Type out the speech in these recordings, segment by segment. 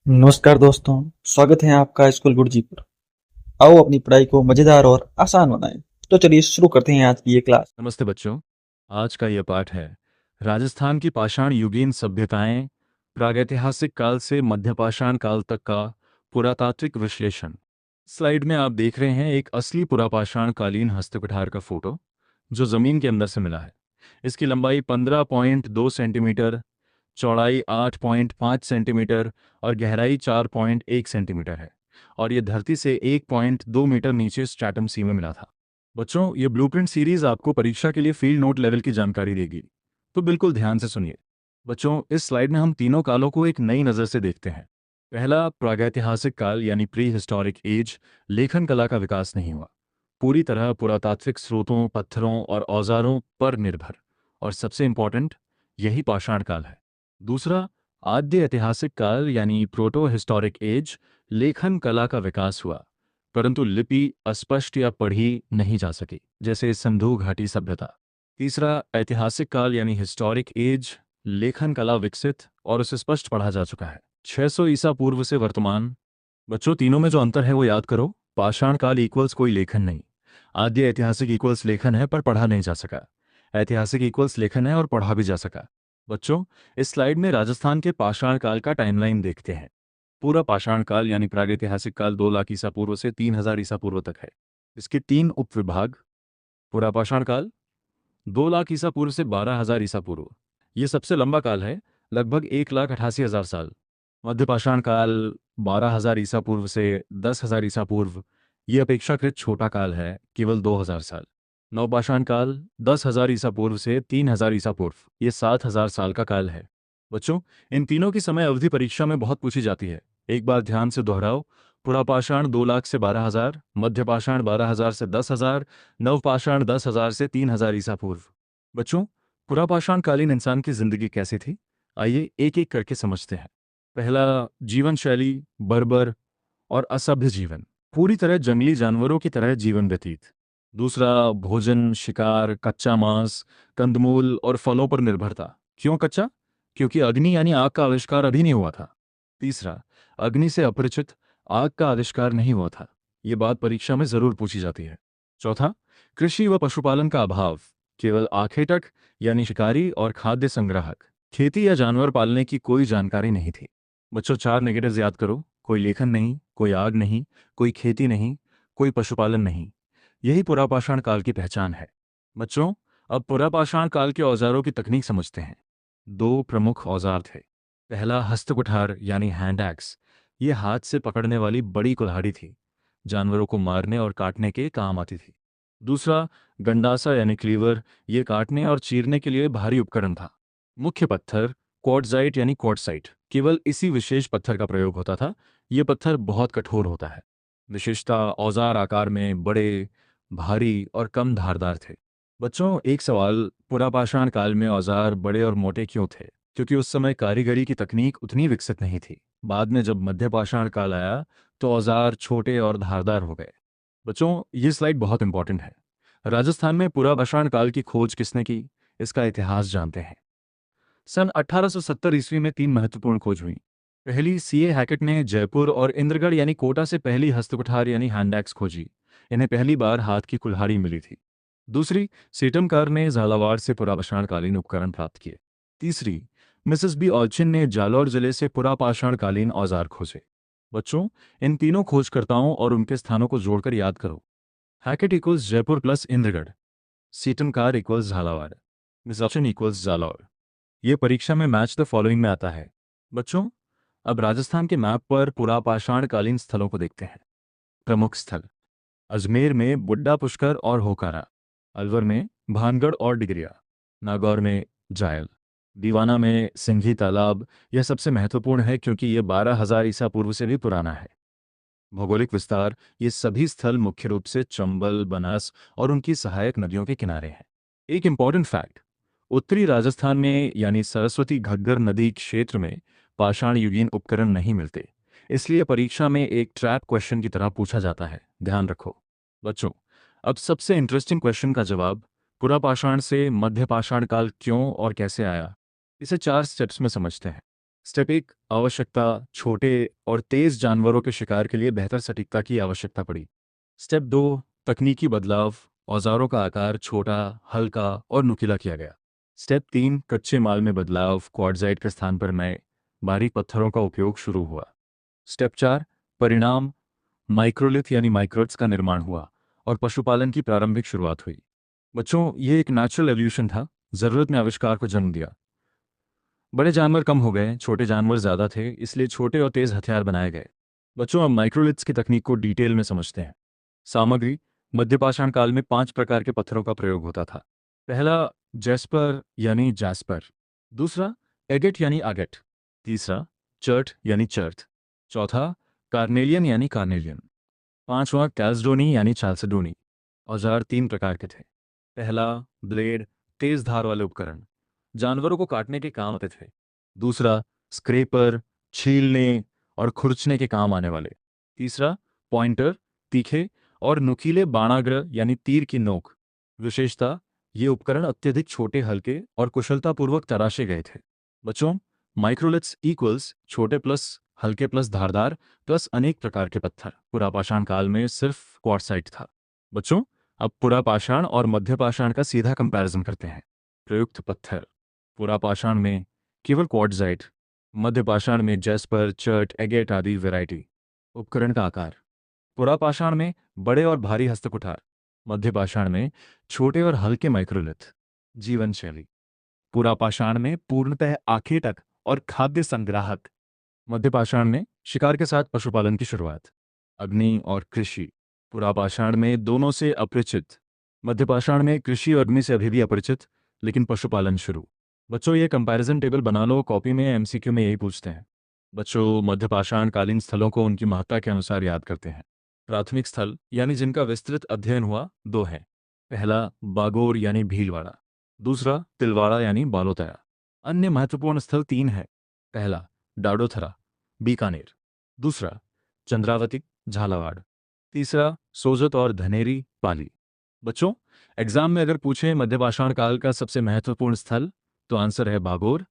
नमस्कार दोस्तों। स्वागत है आपका स्कूल गुरुजी पर। आओ अपनी पढ़ाई को मजेदार और आसान बनाएं। तो चलिए शुरू करते हैं आज की ये क्लास। नमस्ते बच्चों। आज का यह पाठ है राजस्थान की पाषाण युगीन सभ्यताएं, प्रागैतिहासिक काल से मध्यपाषाण काल तक का पुरातात्विक विश्लेषण। स्लाइड में आप देख रहे हैं एक असली पुरापाषाण कालीन हस्तकुठार का फोटो जो जमीन के अंदर से मिला है। इसकी लंबाई 15.2 सेंटीमीटर, चौड़ाई 8.5 सेंटीमीटर और गहराई 4.1 सेंटीमीटर है, और यह धरती से 1.2 मीटर नीचे स्ट्रैटम सी में मिला था। बच्चों, ये ब्लूप्रिंट सीरीज आपको परीक्षा के लिए फील्ड नोट लेवल की जानकारी देगी, तो बिल्कुल ध्यान से सुनिए। बच्चों, इस स्लाइड में हम तीनों कालों को एक नई नज़र से देखते हैं। पहला, प्रागैतिहासिक काल यानी प्री हिस्टोरिक एज। लेखन कला का विकास नहीं हुआ, पूरी तरह पुरातात्विक स्रोतों, पत्थरों और औजारों पर निर्भर। और सबसे इंपॉर्टेंट, यही पाषाण काल है। दूसरा, आद्य ऐतिहासिक काल यानी प्रोटो हिस्टोरिक एज। लेखन कला का विकास हुआ, परंतु लिपि अस्पष्ट या पढ़ी नहीं जा सकी, जैसे सिंधु घाटी सभ्यता। तीसरा, ऐतिहासिक काल यानी हिस्टोरिक एज। लेखन कला विकसित और उसे स्पष्ट पढ़ा जा चुका है, 600 ईसा पूर्व से वर्तमान। बच्चों, तीनों में जो अंतर है वो याद करो। पाषाण काल इक्वल्स कोई लेखन नहीं। आद्य ऐतिहासिक इक्वल्स लेखन है पर पढ़ा नहीं जा सका। ऐतिहासिक इक्वल्स लेखन है और पढ़ा भी जा सका। बच्चों, इस स्लाइड में राजस्थान के पाषाण काल का टाइमलाइन देखते हैं। पूरा पाषाण काल यानी प्रागैतिहासिक काल 2 लाख ईसा पूर्व से 3000 ईसा पूर्व तक है। इसके 3 उपविभाग। पूरा पाषाण काल 2 लाख ईसा पूर्व से 12,000 ईसा पूर्व, ये सबसे लंबा काल है, लगभग 1,88,000 साल। मध्य पाषाण काल 12,000 ईसा पूर्व से 10,000 ईसा पूर्व, ये अपेक्षाकृत छोटा काल है, केवल 2,000 साल। नवपाषाण काल 10,000 ईसा पूर्व से 3,000 ईसा पूर्व, ये 7,000 साल का काल है। बच्चों, इन तीनों की समय अवधि परीक्षा में बहुत पूछी जाती है। एक बार ध्यान से दोहराओ। पुरापाषाण 2 लाख से 12,000, मध्यपाषाण 12,000 से 10,000, नवपाषाण 10,000 से 3,000 ईसा पूर्व। बच्चों, पुरापाषाण कालीन इंसान की जिंदगी कैसी थी, आइए एक एक करके समझते हैं। पहला, जीवन शैली बर्बर और असभ्य जीवन, पूरी तरह जंगली जानवरों की तरह जीवन व्यतीत। दूसरा, भोजन शिकार, कच्चा मांस, कंदमूल और फलों पर निर्भरता। क्यों कच्चा? क्योंकि अग्नि यानी आग का आविष्कार अभी नहीं हुआ था। तीसरा, अग्नि से अपरिचित, आग का आविष्कार नहीं हुआ था। ये बात परीक्षा में जरूर पूछी जाती है। चौथा, कृषि व पशुपालन का अभाव, केवल आखेटक यानी शिकारी और खाद्य संग्राहक, खेती या जानवर पालने की कोई जानकारी नहीं थी। बच्चों, 4 नेगेटिव्स याद करो। कोई लेखन नहीं, कोई आग नहीं, कोई खेती नहीं, कोई पशुपालन नहीं। यही पुरापाषाण काल की पहचान है। बच्चों, अब पुरापाषाण काल के औजारों की तकनीक समझते हैं। 2 प्रमुख औजार थे। पहला, हस्तकुठार यानी हैंड एक्स। ये हाथ से पकड़ने वाली बड़ी कुल्हाड़ी थी, जानवरों को मारने और काटने के काम आती थी। दूसरा, गंडासा यानी क्लीवर। ये काटने और चीरने के लिए भारी उपकरण था। मुख्य पत्थर क्वार्ट्जाइट यानी क्वार्ट्साइट, केवल इसी विशेष पत्थर का प्रयोग होता था। ये पत्थर बहुत कठोर होता है। विशेषता, औजार आकार में बड़े, भारी और कम धारदार थे। बच्चों, एक सवाल, पुरापाषाण काल में औजार बड़े और मोटे क्यों थे? क्योंकि उस समय कारीगरी की तकनीक उतनी विकसित नहीं थी। बाद में जब मध्यपाषाण काल आया तो औजार छोटे और धारदार हो गए। बच्चों, ये स्लाइड बहुत इंपॉर्टेंट है। राजस्थान में पुरापाषाण काल की खोज किसने की, इसका इतिहास जानते हैं। सन 1870 ईस्वी में 3 महत्वपूर्ण खोज हुई। पहली, सीए हैकेट ने जयपुर और इंद्रगढ़ यानी कोटा से पहली हस्तकुठार यानी हैंडैक्स खोजी। इन्हें पहली बार हाथ की कुल्हाड़ी मिली थी। दूसरी, सीटमकार ने झालावाड़ से पुरापाषाणकालीन उपकरण प्राप्त किए। तीसरी, मिसेस बी ऑल्चिन ने जालौर जिले से पुरापाषाणकालीन औजार खोजे। बच्चों, इन तीनों खोजकर्ताओं और उनके स्थानों को जोड़कर याद करो। Hackett equals Jaipur plus Indragarh, Seton Karr equals Jhalawar, Miss Allchin equals Jalore. ये परीक्षा में मैच द फॉलोइंग में आता है। बच्चों, अब राजस्थान के मैप पर पुरापाषाणकालीन स्थलों को देखते हैं। प्रमुख स्थल, अजमेर में बुड्ढा पुष्कर और होकारा, अलवर में भानगढ़ और डिगरिया, नागौर में जायल, दीवाना में सिंघी तालाब। यह सबसे महत्वपूर्ण है क्योंकि यह 12,000 ईसा पूर्व से भी पुराना है। भौगोलिक विस्तार, ये सभी स्थल मुख्य रूप से चंबल, बनास और उनकी सहायक नदियों के किनारे हैं। एक इंपॉर्टेंट फैक्ट, उत्तरी राजस्थान में यानी सरस्वती घग्गर नदी क्षेत्र में पाषाण युगीन उपकरण नहीं मिलते, इसलिए परीक्षा में एक ट्रैप क्वेश्चन की तरह पूछा जाता है, ध्यान रखो। बच्चों, अब सबसे इंटरेस्टिंग क्वेश्चन का जवाब, पुरापाषाण से मध्यपाषाण काल क्यों और कैसे आया, इसे 4 स्टेप्स में समझते हैं। स्टेप 1, आवश्यकता, छोटे और तेज जानवरों के शिकार के लिए बेहतर सटीकता की आवश्यकता पड़ी। स्टेप 2, तकनीकी बदलाव, औजारों का आकार छोटा, हल्का और नुकीला किया गया। स्टेप 3, कच्चे माल में बदलाव, क्वार्टजाइट के स्थान पर नए बारीक पत्थरों का उपयोग शुरू हुआ। स्टेप 4, परिणाम, माइक्रोलिथ यानी माइक्रोट्स का निर्माण हुआ और पशुपालन की प्रारंभिक शुरुआत हुई। बच्चों, ये एक नेचुरल एवोल्यूशन था, जरूरत ने आविष्कार को जन्म दिया। बड़े जानवर कम हो गए, छोटे जानवर ज्यादा थे, इसलिए छोटे और तेज हथियार बनाए गए। बच्चों, अब माइक्रोलिथ्स की तकनीक को डिटेल में समझते हैं। सामग्री, मध्यपाषाण काल में 5 प्रकार के पत्थरों का प्रयोग होता था। पहला, जेस्पर यानी जैस्पर। दूसरा, एगेट यानी आगेट। तीसरा, चर्ट यानी चर्थ। चौथा, कार्नेलियन यानी कार्नेलियन। पांचवा, कैल्सडोनी यानी चाल्सडोनी। औजार 3 प्रकार के थे। पहला, ब्लेड, तेज धार वाले उपकरण, जानवरों को काटने के काम आते थे। दूसरा, स्क्रेपर, छीलने और खुरचने के काम आने वाले। तीसरा, पॉइंटर, तीखे और नुकीले बाणाग्र यानी तीर की नोक। विशेषता, ये उपकरण अत्यधिक छोटे, हल्के और कुशलतापूर्वक तराशे गए थे। बच्चों, माइक्रोलिथ्स इक्वल्स छोटे प्लस हल्के प्लस धारदार प्लस अनेक प्रकार के पत्थर। पुरापाषाण काल में सिर्फ क्वार्टसाइट था। बच्चों, अब पुरापाषाण और मध्यपाषाण का सीधा कंपैरिजन करते हैं। प्रयुक्त पत्थर, पुरापाषाण में केवल क्वार्टजाइट, मध्यपाषाण में जेस्पर, चर्ट, एगेट आदि वैरायटी। उपकरण का आकार, पुरापाषाण में बड़े और भारी हस्तकुठार, मध्यपाषाण में छोटे और हल्के माइक्रोलिथ। जीवन शैली, पुरापाषाण में पूर्णतः आखेटक और खाद्य संग्राहक, मध्यपाषाण में शिकार के साथ पशुपालन की शुरुआत। अग्नि और कृषि, पुरापाषाण में दोनों से अपरिचित, मध्यपाषाण में कृषि और अग्नि से अभी भी अपरिचित, लेकिन पशुपालन शुरू। बच्चों, ये कंपैरिजन टेबल बना लो, कॉपी में एमसीक्यू में यही पूछते हैं। बच्चों, मध्यपाषाण कालीन स्थलों को उनकी महत्ता के अनुसार याद करते हैं। प्राथमिक स्थल यानी जिनका विस्तृत अध्ययन हुआ, 2 हैं। पहला, बागोर यानी भीलवाड़ा। दूसरा, तिलवाड़ा यानी बालोतरा। अन्य महत्वपूर्ण स्थल 3 हैं। पहला, डाडोथरा, बीकानेर। दूसरा, चंद्रावती, झालावाड़। तीसरा, सोजत और धनेरी, पाली। बच्चों, एग्जाम में अगर पूछें मध्यपाषाण काल का सबसे महत्वपूर्ण स्थल, तो आंसर है बागोर,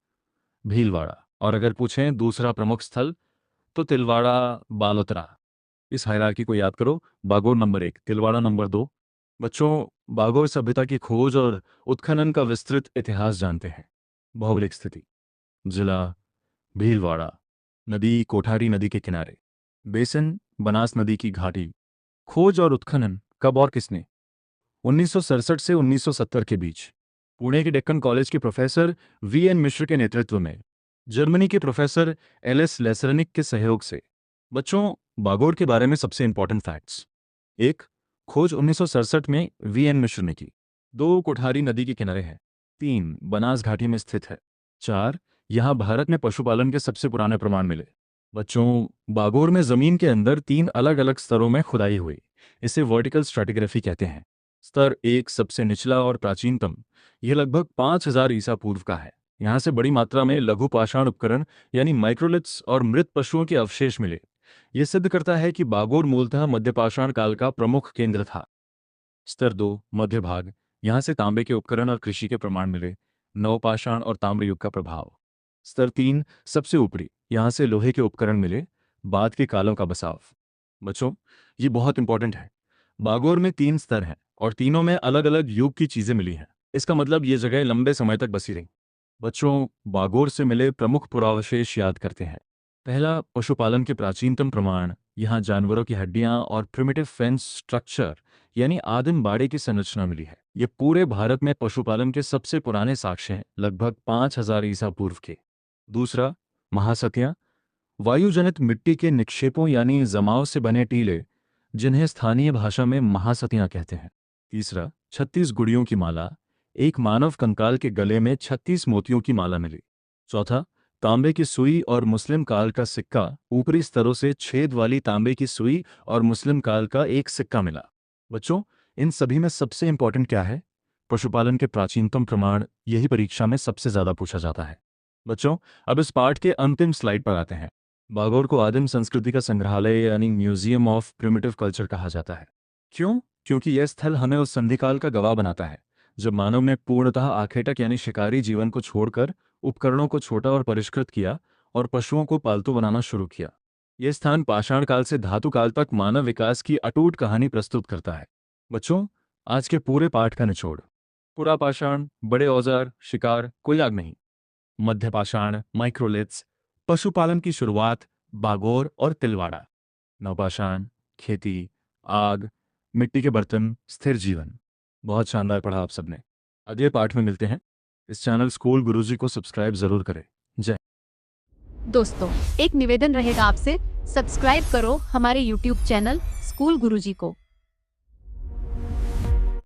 भीलवाड़ा। और अगर पूछें दूसरा प्रमुख स्थल, तो तिलवाड़ा, बालोतरा। इस हायरार्की को याद करो, बागोर नंबर 1, तिलवाड़ा नंबर 2। बच्चों, बागोर सभ्यता की खोज और उत्खनन का विस्तृत इतिहास जानते हैं। भौगोलिक स्थिति, जिला भीलवाड़ा, नदी कोठारी नदी के किनारे, बेसिन बनास नदी की घाटी। खोज और उत्खनन कब और किसने? 1967 से 1970 के बीच पुणे के डेक्कन कॉलेज के प्रोफेसर वीएन मिश्र के नेतृत्व में, जर्मनी के प्रोफेसर एलएस लेसरनिक के सहयोग से। बच्चों, बागोर के बारे में सबसे इंपॉर्टेंट फैक्ट्स। 1, खोज 1967 में वीएन मिश्र ने की। 2, कोठारी नदी के किनारे है। 3, बनास घाटी में स्थित है। 4, यहाँ भारत में पशुपालन के सबसे पुराने प्रमाण मिले। बच्चों, बागोर में जमीन के अंदर 3 अलग अलग स्तरों में खुदाई हुई, इसे वर्टिकल स्ट्रैटिग्राफी कहते हैं। स्तर 1 सबसे निचला और प्राचीनतम, यह लगभग 5000 ईसा पूर्व का है। यहाँ से बड़ी मात्रा में लघु पाषाण उपकरण यानी माइक्रोलिथ्स और मृत पशुओं के अवशेष मिले। यह सिद्ध करता है कि बागोर मूलतः मध्यपाषाण काल का प्रमुख केंद्र था। स्तर 2 मध्य भाग, यहाँ से तांबे के उपकरण और कृषि के प्रमाण मिले, नवपाषाण और ताम्र युग का प्रभाव। स्तर 3 सबसे ऊपरी, यहाँ से लोहे के उपकरण मिले, बाद के कालों का बसाव। बच्चों, ये बहुत इंपॉर्टेंट है। बागोर में 3 स्तर हैं और तीनों में अलग अलग युग की चीजें मिली हैं। इसका मतलब ये जगह लंबे समय तक बसी रही। बच्चों, बागोर से मिले प्रमुख पुरावशेष याद करते हैं। पहला, पशुपालन के प्राचीनतम प्रमाण, यहाँ जानवरों की हड्डियां और प्रिमिटिव फेंस स्ट्रक्चर यानी आदिम बाड़े की संरचना मिली है। ये पूरे भारत में पशुपालन के सबसे पुराने साक्ष्य हैं, लगभग 5000 ईसा पूर्व के। दूसरा, महासतियां, वायुजनित मिट्टी के निक्षेपों यानी जमाव से बने टीले, जिन्हें स्थानीय भाषा में महासतियां कहते हैं। तीसरा, 36 गुड़ियों की माला, एक मानव कंकाल के गले में 36 मोतियों की माला मिली। चौथा, तांबे की सुई और मुस्लिम काल का सिक्का, ऊपरी स्तरों से छेद वाली तांबे की सुई और मुस्लिम काल का एक सिक्का मिला। बच्चों, इन सभी में सबसे इंपॉर्टेंट क्या है? पशुपालन के प्राचीनतम प्रमाण। यही परीक्षा में सबसे ज्यादा पूछा जाता है। बच्चों, अब इस पाठ के अंतिम स्लाइड पर आते हैं। बागोर को आदिम संस्कृति का संग्रहालय यानी म्यूजियम ऑफ प्रिमिटिव कल्चर कहा जाता है। क्यों? क्योंकि यह स्थल हमें उस संधिकाल का गवाह बनाता है जब मानव ने पूर्णतः आखेटक यानी शिकारी जीवन को छोड़कर उपकरणों को छोटा और परिष्कृत किया और पशुओं को पालतू बनाना शुरू किया। यह स्थान पाषाण काल से धातु काल तक मानव विकास की अटूट कहानी प्रस्तुत करता है। बच्चों, आज के पूरे पाठ का निचोड़: पुरा पाषाण, बड़े औजार, शिकार, कोई आग नहीं। मध्य पाषाण, माइक्रोलिथ्स, पशुपालन की शुरुआत, बागोर और तिलवाड़ा। नवपाषाण, खेती, आग, मिट्टी के बर्तन, स्थिर जीवन। बहुत शानदार पढ़ा आप सबने। अगले पाठ में मिलते हैं। इस चैनल स्कूल गुरुजी को सब्सक्राइब जरूर करें। जय। दोस्तों, एक निवेदन रहेगा आपसे, सब्सक्राइब करो हमारे YouTube चैनल स्कूल गुरुजी को।